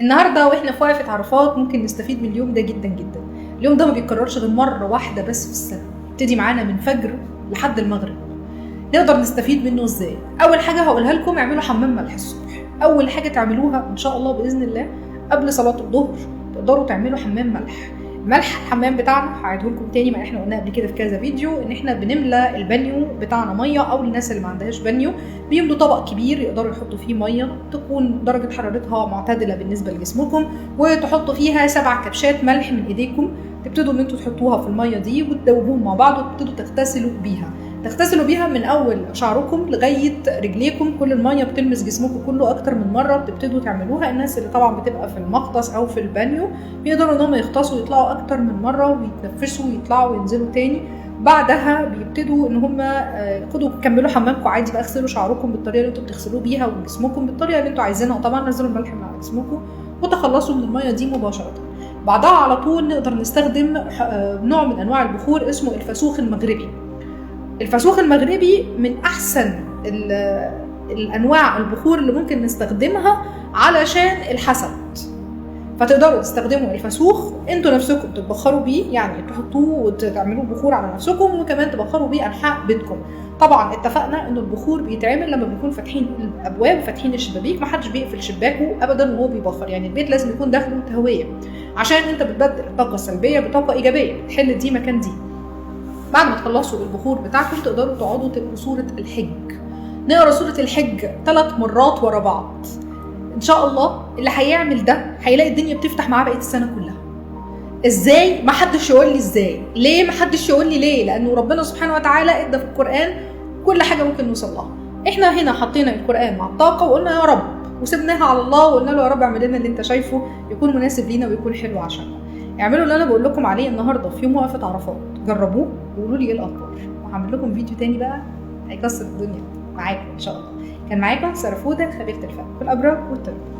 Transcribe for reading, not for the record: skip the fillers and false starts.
النهارده واحنا في وقفه عرفات ممكن نستفيد من اليوم ده جدا جدا. اليوم ده ما بيتكررش غير مره واحده بس في السنه، يبتدي معانا من فجر لحد المغرب. نقدر نستفيد منه ازاي؟ اول حاجه هقولها لكم، اعملوا حمام ملح الصبح. اول حاجه تعملوها ان شاء الله باذن الله قبل صلاه الظهر تقدروا تعملوا حمام ملح. الحمام بتاعنا هعيده لكم تاني، ما احنا قلنا قبل كده في كذا فيديو ان احنا بنملى البانيو بتاعنا ميه، او الناس اللي ما عندهاش بانيو بيملوا طبق كبير يقدروا يحطوا فيه ميه تكون درجه حرارتها معتدله بالنسبه لجسمكم، وتحطوا فيها 7 كبشات ملح من ايديكم. تبتدوا ان انتوا تحطوها في الميه دي وتدوبوهم مع بعض وتبتدوا تغتسلوا بيها من اول شعركم لغايه رجليكم. كل الميه بتلمس جسمكم كله اكتر من مره. بتبتدوا تعملوها. الناس اللي طبعا بتبقى في المغطس او في البانيو بيقدروا ان هم يغطسوا ويطلعوا اكتر من مره ويتنفسوا ويطلعوا وينزلوا تاني. بعدها بيبتدوا ان هم كملوا حمامكم عادي بقى. اغسلوا شعركم بالطريقه اللي انتوا بتغسلوه بيها وجسمكم بالطريقه اللي انتوا عايزينها، وطبعا نزلوا الملح من على جسمكم وتخلصوا من الميه دي مباشره. بعدها على طول نقدر نستخدم نوع من انواع البخور اسمه الفسوخ المغربي. الفسوخ المغربي من احسن الانواع البخور اللي ممكن نستخدمها علشان الحسد. فتقدروا تستخدموا الفسوخ انتوا نفسكم تتبخروا بيه، يعني تحطوه وتعملوا بخور على نفسكم، وكمان تبخروا بيه انحاء بيتكم. طبعا اتفقنا ان البخور بيتعمل لما بنكون فاتحين الابواب وفاتحين الشبابيك. محدش بيقفل شباكه ابدا وهو بيبخر، يعني البيت لازم يكون داخله تهويه، عشان انت بتبدل الطاقه السلبيه بطاقه ايجابيه تحل دي مكان دي. بعد ما تخلصوا البخور بتاعكم تقدروا تقعدوا تقروا سورة الحج. نقرا سورة الحج 3 مرات ورا بعض. ان شاء الله اللي هيعمل ده هيلاقي الدنيا بتفتح معاه بقية السنة كلها. ازاي؟ ما حدش يقول لي ازاي. ليه ما حدش يقول لي ليه؟ لانه ربنا سبحانه وتعالى ادى في القرآن كل حاجة ممكن نوصل لها. احنا هنا حطينا القرآن مع الطاقة وقلنا يا رب، وسبناها على الله وقلنا له يا رب اعمل لنا اللي انت شايفه يكون مناسب لينا ويكون حلو عشاننا. اعملوا اللي انا بقول لكم عليه النهارده في يوم وقفه عرفات، جربوه وقولوا لي ايه الاخبار. وهعمل لكم فيديو تاني بقى هيكسر الدنيا معاكم ان شاء الله. كان معاكم سارة فودة، خبيرة الفن في الابراج والتربيه.